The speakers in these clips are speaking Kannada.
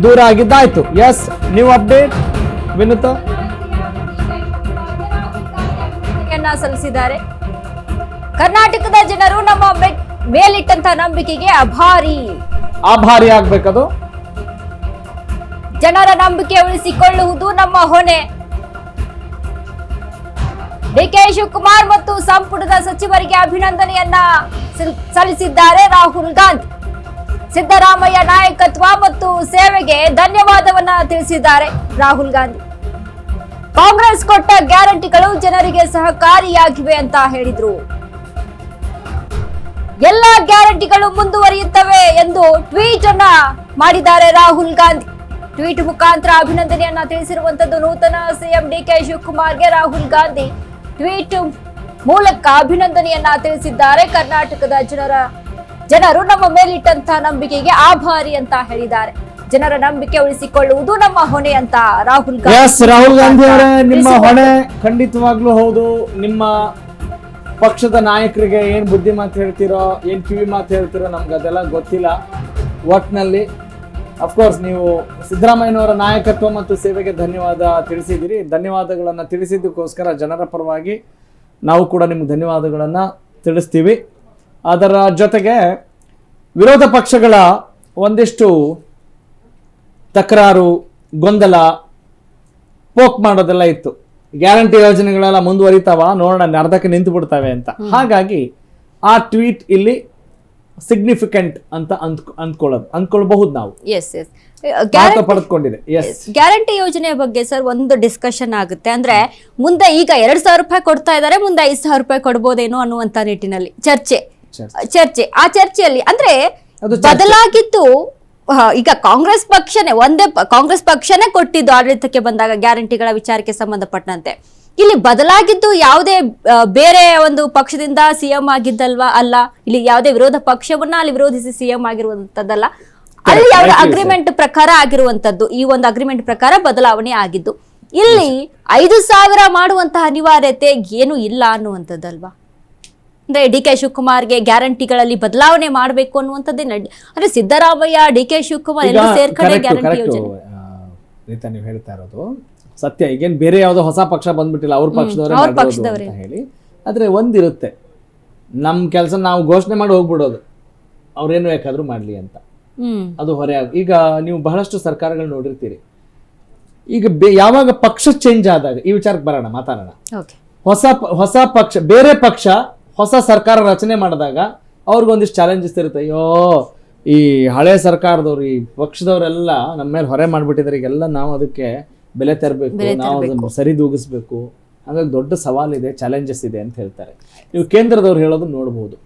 ದೂರ ಆಗಿದ್ದಾಯ್ತು. ಎಸ್, ನೀವು ಅಪ್ಡೇಟ್ ವಿನುತಾ ಸಲ್ಲಿಸಿದ್ದಾರೆ. ಕರ್ನಾಟಕದ ಜನರು ನಮ್ಮ ಮೇಲಿಟ್ಟಂತ ನಂಬಿಕೆಗೆ ಆಭಾರಿ ಆಗ್ಬೇಕದು. ಜನರ ನಂಬಿಕೆ ಉಳಿಸಿಕೊಳ್ಳುವುದು ನಮ್ಮ ಹೊಣೆ. ಡಿಕೆ ಶಿವಕುಮಾರ್ ಮತ್ತು ಸಂಪುಟದ ಸಚಿವರಿಗೆ ಅಭಿನಂದನೆಯನ್ನ ಸಲ್ಲಿಸಿದ್ದಾರೆ ರಾಹುಲ್ ಗಾಂಧಿ. ಸಿದ್ದರಾಮಯ್ಯ ನಾಯಕತ್ವ ಮತ್ತು ಸೇವೆಗೆ ಧನ್ಯವಾದವನ್ನ ತಿಳಿಸಿದ್ದಾರೆ ರಾಹುಲ್ ಗಾಂಧಿ. ಕಾಂಗ್ರೆಸ್ ಕೊಟ್ಟ ಗ್ಯಾರಂಟಿಗಳು ಜನರಿಗೆ ಸಹಕಾರಿಯಾಗಿವೆ ಅಂತ ಹೇಳಿದ್ರು. ಎಲ್ಲ ಗ್ಯಾರಂಟಿಗಳು ಮುಂದುವರಿಯುತ್ತವೆ ಎಂದು ಟ್ವೀಟ್ ಅನ್ನ ಮಾಡಿದ್ದಾರೆ ರಾಹುಲ್ ಗಾಂಧಿ. ಟ್ವೀಟ್ ಮುಖಾಂತರ ಅಭಿನಂದನೆಯನ್ನ ತಿಳಿಸಿರುವಂತದ್ದು ನೂತನ ಸಿಎಂ ಡಿಕೆ ಶಿವಕುಮಾರ್ಗೆ ರಾಹುಲ್ ಗಾಂಧಿ ಟ್ವೀಟ್ ಮೂಲಕ ಅಭಿನಂದನೆಯನ್ನ ತಿಳಿಸಿದ್ದಾರೆ. ಕರ್ನಾಟಕದ ಜನರು ನಮ್ಮ ಮೇಲಿಟ್ಟಂತ ನಂಬಿಕೆಗೆ ಆಭಾರಿ ಅಂತ ಹೇಳಿದ್ದಾರೆ. ಜನರ ನಂಬಿಕೆ ಉಳಿಸಿಕೊಳ್ಳುವುದು ನಮ್ಮ ಹೊಣೆ ಅಂತ ರಾಹುಲ್ ಗಾಂಧಿ ಅವರೇ, ನಿಮ್ಮ ಹೊಣೆ ಖಂಡಿತವಾಗ್ಲೂ ಹೌದು. ನಿಮ್ಮ ಪಕ್ಷದ ನಾಯಕರಿಗೆ ಏನ್ ಬುದ್ಧಿ ಮಾತು ಹೇಳ್ತಿರೋ, ಏನ್ ಕಿವಿ ಮಾತು ಹೇಳ್ತಿರೋ ನಮ್ಗೆ ಅದೆಲ್ಲ ಗೊತ್ತಿಲ್ಲ. ಒಟ್ನಲ್ಲಿ ಅಫ್ಕೋರ್ಸ್ ನೀವು ಸಿದ್ದರಾಮಯ್ಯನವರ ನಾಯಕತ್ವ ಮತ್ತು ಸೇವೆಗೆ ಧನ್ಯವಾದ ತಿಳಿಸಿದಿರಿ. ಧನ್ಯವಾದಗಳನ್ನ ತಿಳಿಸಿದ್ದಕ್ಕೋಸ್ಕರ ಜನರ ಪರವಾಗಿ ನಾವು ಕೂಡ ನಿಮ್ಗೆ ಧನ್ಯವಾದಗಳನ್ನ ತಿಳಿಸ್ತೀವಿ. ಅದರ ಜೊತೆಗೆ ವಿರೋಧ ಪಕ್ಷಗಳ ಒಂದಿಷ್ಟು ತಕರಾರು, ಗೊಂದಲ, ಪೋಕ್ ಮಾಡೋದೆಲ್ಲ ಇತ್ತು. ಗ್ಯಾರಂಟಿ ಯೋಜನೆಗಳೆಲ್ಲ ಮುಂದುವರಿತಾವ, ನೋಡೋಣ ಅರ್ಧಕ್ಕೆ ನಿಂತು ಬಿಡ್ತವೆ ಅಂತ. ಹಾಗಾಗಿ ಆ ಟ್ವೀಟ್ ಇಲ್ಲಿ ಸಿಗ್ನಿಫಿಕೆಂಟ್ ಅಂತ ಅಂದ್ಕೊಳ್ಬಹುದು ನಾವು. ಪಡೆದುಕೊಂಡಿದೆ. ಗ್ಯಾರಂಟಿ ಯೋಜನೆಯ ಬಗ್ಗೆ ಸರ್ ಒಂದು ಡಿಸ್ಕಷನ್ ಆಗುತ್ತೆ. ಅಂದ್ರೆ ಮುಂದೆ ಈಗ 2,000 ರೂಪಾಯಿ ಕೊಡ್ತಾ ಇದ್ದಾರೆ, ಮುಂದೆ 5,000 ರೂಪಾಯಿ ಕೊಡ್ಬೋದೇನೋ ಅನ್ನುವಂತ ನಿಟ್ಟಿನಲ್ಲಿ ಚರ್ಚೆ. ಆ ಚರ್ಚೆಯಲ್ಲಿ ಅಂದ್ರೆ ಬದಲಾಗಿದ್ದು ಈಗ ಕಾಂಗ್ರೆಸ್ ಪಕ್ಷನೇ ಕೊಟ್ಟಿದ್ದು ಆಡಳಿತಕ್ಕೆ ಬಂದಾಗ ಗ್ಯಾರಂಟಿಗಳ ವಿಚಾರಕ್ಕೆ ಸಂಬಂಧಪಟ್ಟಂತೆ. ಇಲ್ಲಿ ಬದಲಾಗಿದ್ದು ಯಾವುದೇ ಬೇರೆ ಒಂದು ಪಕ್ಷದಿಂದ ಸಿಎಂ ಆಗಿದ್ದಲ್ವಾ ಅಲ್ಲ, ಇಲ್ಲಿ ಯಾವುದೇ ವಿರೋಧ ಪಕ್ಷವನ್ನ ಅಲ್ಲಿ ವಿರೋಧಿಸಿ ಸಿಎಂ ಆಗಿರುವಂತದ್ದಲ್ಲ, ಅಲ್ಲಿ ಯಾವ ಅಗ್ರಿಮೆಂಟ್ ಪ್ರಕಾರ ಆಗಿರುವಂತದ್ದು. ಈ ಒಂದು ಅಗ್ರಿಮೆಂಟ್ ಪ್ರಕಾರ ಬದಲಾವಣೆ ಆಗಿದ್ದು. ಇಲ್ಲಿ 5,000 ಮಾಡುವಂತಹ ಅನಿವಾರ್ಯತೆ ಏನು ಇಲ್ಲ ಅನ್ನುವಂಥದ್ದಲ್ವಾ. ಅಂದ್ರೆ ಡಿಕೆ ಶಿವಕುಮಾರ್ಗೆ ಗ್ಯಾರಂಟಿಗಳಲ್ಲಿ ಬದಲಾವಣೆ ಮಾಡಬೇಕು ಅನ್ನುವಂಥದ್ದೇ ಅಂದ್ರೆ ಸಿದ್ದರಾಮಯ್ಯ, ಡಿಕೆ ಶಿವಕುಮಾರ್ ಎಲ್ಲ ಸೇರ್ಕಡೆ ಗ್ಯಾರಂಟಿ ಯೋಜನೆ ನೀವು ಹೇಳ್ತಾ ಇರೋದು ಸತ್ಯ. ಈಗೇನ್ ಬೇರೆ ಯಾವ್ದೋ ಹೊಸ ಪಕ್ಷ ಬಂದ್ಬಿಟ್ಟಿಲ್ಲ, ಅವ್ರ ಪಕ್ಷದವರೇ ಅಂತ ಹೇಳಿ. ಆದ್ರೆ ಒಂದಿರುತ್ತೆ, ನಮ್ ಕೆಲಸ ನಾವು ಘೋಷಣೆ ಮಾಡಿ ಹೋಗ್ಬಿಡೋದು, ಅವ್ರೇನು ಬೇಕಾದ್ರೂ ಮಾಡ್ಲಿ ಅಂತ. ಅದು ಹೊರೆ ಈಗ ನೀವು ಬಹಳಷ್ಟು ಸರ್ಕಾರಗಳು ನೋಡಿರ್ತೀರಿ. ಈಗ ಯಾವಾಗ ಪಕ್ಷ ಚೇಂಜ್ ಆದಾಗ ಈ ವಿಚಾರಕ್ಕೆ ಬರೋಣ, ಮಾತಾಡೋಣ. ಹೊಸ ಪಕ್ಷ, ಬೇರೆ ಪಕ್ಷ ಹೊಸ ಸರ್ಕಾರ ರಚನೆ ಮಾಡಿದಾಗ ಅವ್ರಿಗೊಂದಿಷ್ಟು ಚಾಲೆಂಜಸ್ ಇರುತ್ತೆ. ಅಯ್ಯೋ, ಈ ಹಳೆ ಸರ್ಕಾರದವ್ರು, ಈ ಪಕ್ಷದವರೆಲ್ಲ ನಮ್ಮ ಮೇಲೆ ಹೊರೆ ಮಾಡ್ಬಿಟ್ಟಿದ್ದಾರೆ, ಈಗೆಲ್ಲ ನಾವು ಅದಕ್ಕೆ ಬೆಲೆ ತರಬೇಕು, ನಾವು ಅದನ್ನು ಸರಿದೂಗಿಸ್ಬೇಕು. ಹಾಗಾಗಿ ದೊಡ್ಡ ಸವಾಲಿದೆ, ಚಾಲೆಂಜಸ್ ಇದೆ ಅಂತ ಹೇಳ್ತಾರೆ. ನೀವು ಕೇಂದ್ರದವ್ರು ಹೇಳೋದು ನೋಡ್ಬೋದು.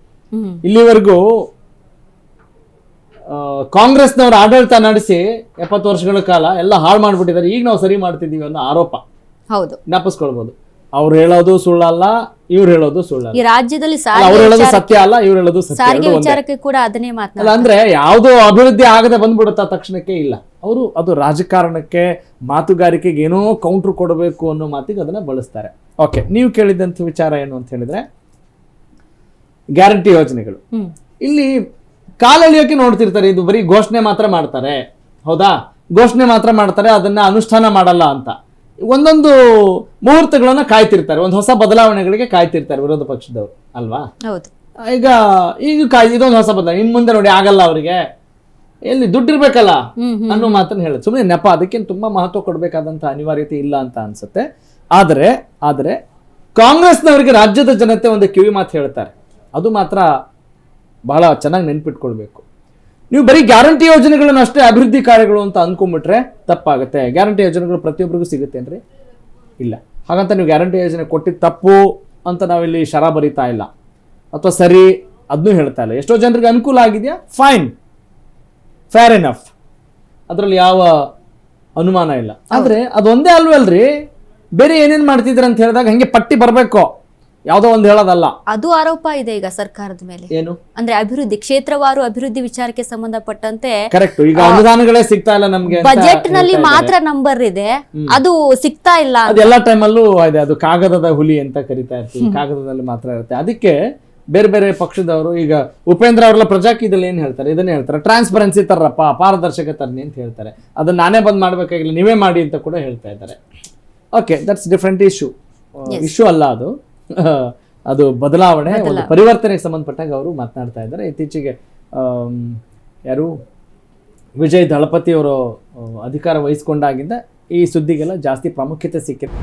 ಇಲ್ಲಿವರೆಗೂ ಕಾಂಗ್ರೆಸ್ನವ್ರ ಆಡಳಿತ ನಡೆಸಿ 70 ವರ್ಷಗಳ ಕಾಲ ಎಲ್ಲ ಹಾಳು ಮಾಡ್ಬಿಟ್ಟಿದ್ದಾರೆ, ಈಗ ನಾವು ಸರಿ ಮಾಡ್ತಿದೀವಿ ಅನ್ನೋ ಆರೋಪ ಜ್ಞಾಪಿಸ್ಕೊಳ್ಬಹುದು. ಅವ್ರು ಹೇಳೋದು ಸುಳ್ಳಲ್ಲ, ಇವ್ರು ಹೇಳೋದು ಸುಳ್ಳಲ್ಲ. ಈ ರಾಜ್ಯದಲ್ಲಿ ಅವ್ರು ಹೇಳೋದು ಸತ್ಯ ಅಲ್ಲ, ಇವ್ರು ಹೇಳೋದು ಸತ್ಯ ಅಲ್ಲ. ಅಂದ್ರೆ ಯಾವ್ದೋ ಅಭಿವೃದ್ಧಿ ಆಗದೆ ಬಂದ್ಬಿಡುತ್ತಾ ತಕ್ಷಣಕ್ಕೆ ಇಲ್ಲ. ಅವರು ಅದು ರಾಜಕಾರಣಕ್ಕೆ, ಮಾತುಗಾರಿಕೆಗೆ ಏನೋ ಕೌಂಟರ್ ಕೊಡಬೇಕು ಅನ್ನೋ ಮಾತಿಗೆ ಅದನ್ನ ಬಳಸ್ತಾರೆ. ಓಕೆ, ನೀವು ಕೇಳಿದಂತ ವಿಚಾರ ಏನು ಅಂತ ಹೇಳಿದ್ರೆ ಗ್ಯಾರಂಟಿ ಯೋಜನೆಗಳು. ಇಲ್ಲಿ ಕಾಲೆಳೆಯೋಕೆ ನೋಡ್ತಿರ್ತಾರೆ, ಇದು ಬರೀ ಘೋಷಣೆ ಮಾತ್ರ ಮಾಡ್ತಾರೆ. ಹೌದಾ, ಘೋಷಣೆ ಮಾತ್ರ ಮಾಡ್ತಾರೆ, ಅದನ್ನ ಅನುಷ್ಠಾನ ಮಾಡಲ್ಲ ಅಂತ ಒಂದೊಂದು ಮುಹೂರ್ತಗಳನ್ನ ಕಾಯ್ತಿರ್ತಾರೆ, ಒಂದು ಹೊಸ ಬದಲಾವಣೆಗಳಿಗೆ ಕಾಯ್ತಿರ್ತಾರೆ ವಿರೋಧ ಪಕ್ಷದವರು ಅಲ್ವಾ. ಈಗ ಇದೊಂದು ಹೊಸ ಬದಲಾವಣೆ, ಇನ್ ಮುಂದೆ ನೋಡಿ ಆಗಲ್ಲ, ಅವರಿಗೆ ಎಲ್ಲಿ ದುಡ್ಡಿರ್ಬೇಕಲ್ಲ ಅನ್ನೋ ಮಾತನ್ನ ಹೇಳುದು ಸುಮ್ಮನೆ ನೆಪ. ಅದಕ್ಕೇನು ತುಂಬಾ ಮಹತ್ವ ಕೊಡ್ಬೇಕಾದಂತ ಅನಿವಾರ್ಯತೆ ಇಲ್ಲ ಅಂತ ಅನ್ಸುತ್ತೆ. ಆದ್ರೆ ಕಾಂಗ್ರೆಸ್ನವರಿಗೆ ರಾಜ್ಯದ ಜನತೆ ಒಂದು ಕಿವಿ ಮಾತು ಹೇಳ್ತಾರೆ, ಅದು ಮಾತ್ರ ಬಹಳ ಚೆನ್ನಾಗಿ ನೆನ್ಪಿಟ್ಕೊಳ್ಬೇಕು. ನೀವು ಬರೀ ಗ್ಯಾರಂಟಿ ಯೋಜನೆಗಳನ್ನು ಅಷ್ಟೇ ಅಭಿವೃದ್ಧಿ ಕಾರ್ಯಗಳು ಅಂತ ಅಂದ್ಕೊಂಡ್ಬಿಟ್ರೆ ತಪ್ಪಾಗುತ್ತೆ. ಗ್ಯಾರಂಟಿ ಯೋಜನೆಗಳು ಪ್ರತಿಯೊಬ್ಬರಿಗೂ ಸಿಗುತ್ತೇನ್ರಿ? ಇಲ್ಲ. ಹಾಗಂತ ನೀವು ಗ್ಯಾರಂಟಿ ಯೋಜನೆ ಕೊಟ್ಟಿದ್ದು ತಪ್ಪು ಅಂತ ನಾವಿಲ್ಲಿ ಶರ ಬರೀತಾ ಇಲ್ಲ, ಅಥವಾ ಸರಿ ಅದನ್ನೂ ಹೇಳ್ತಾ ಇಲ್ಲ. ಎಷ್ಟೋ ಜನರಿಗೆ ಅನುಕೂಲ ಆಗಿದೆಯಾ, ಫೈನ್, ಫೇರ್ ಎನಫ್, ಅದರಲ್ಲಿ ಯಾವ ಅನುಮಾನ ಇಲ್ಲ. ಆದ್ರೆ ಅದೊಂದೇ ಅಲ್ವಲ್ರಿ, ಬೇರೆ ಏನೇನ್ ಮಾಡ್ತಿದ್ರ ಅಂತ ಹೇಳಿದಾಗ ಹಂಗೆ ಪಟ್ಟಿ ಬರ್ಬೇಕು, ಯಾವುದೋ ಒಂದು ಹೇಳೋದಲ್ಲ. ಅದು ಆರೋಪ ಇದೆ ಈಗ ಸರ್ಕಾರದ ಮೇಲೆ. ಏನು ಅಂದ್ರೆ ಅಭಿವೃದ್ಧಿ, ಕ್ಷೇತ್ರವಾರು ಅಭಿವೃದ್ಧಿ ವಿಚಾರಕ್ಕೆ ಸಂಬಂಧಪಟ್ಟಂತೆ ಕರೆಕ್ಟ್. ಈಗ ಅನುದಾನಗಳೇ ಸಿಗ್ತಾ ಇಲ್ಲ ನಮ್ಗೆ, ಬಜೆಟ್ ನಲ್ಲಿ ಮಾತ್ರ ನಂಬರ್ ಇದೆ, ಅದು ಸಿಗ್ತಾ ಇಲ್ಲ. ಅದು ಎಲ್ಲಾ ಟೈಮಲ್ಲೂ ಇದೆ, ಅದು ಕಾಗದದ ಹುಲಿ ಅಂತ ಕರಿತಾ ಇರ್ತೀವಿ, ಕಾಗದದಲ್ಲಿ ಮಾತ್ರ ಇರುತ್ತೆ. ಅದಕ್ಕೆ ಬೇರೆ ಬೇರೆ ಪಕ್ಷದವರು ಈಗ ಉಪೇಂದ್ರ ಅವರೆಲ್ಲ ಪ್ರಜಾಕೀಯದಲ್ಲಿ ಏನು ಹೇಳ್ತಾರೆ, ಇದನ್ನೇ ಹೇಳ್ತಾರೆ, ಟ್ರಾನ್ಸ್ಪರೆನ್ಸಿ ತರ್ರಪ್ಪ, ಪಾರದರ್ಶಕ ತರ್ನಿ ಅಂತ ಹೇಳ್ತಾರೆ. ಅದನ್ನ ನಾನೇ ಬಂದ್ ಮಾಡ್ಬೇಕಾಗಿಲ್ಲ, ನೀವೇ ಮಾಡಿ ಅಂತ ಕೂಡ ಹೇಳ್ತಾ ಇದ್ದಾರೆ. ಓಕೆ, ದಟ್ಸ್ ಡಿಫ್ರೆಂಟ್ ಇಶ್ಯೂ ಅಲ್ಲ ಅದು. ಅದು ಬದಲಾವಣೆ, ಒಂದು ಪರಿವರ್ತನೆಗೆ ಸಂಬಂಧಪಟ್ಟಾಗ ಅವರು ಮಾತನಾಡ್ತಾ ಇದ್ದಾರೆ. ಇತ್ತೀಚೆಗೆ ಯಾರು ವಿಜಯ್ ದಳಪತಿ ಅವರು ಅಧಿಕಾರ ವಹಿಸ್ಕೊಂಡಾಗಿಂದ ಈ ಸುದ್ದಿಗೆಲ್ಲ ಜಾಸ್ತಿ ಪ್ರಾಮುಖ್ಯತೆ ಸಿಕ್ಕಿದೆ.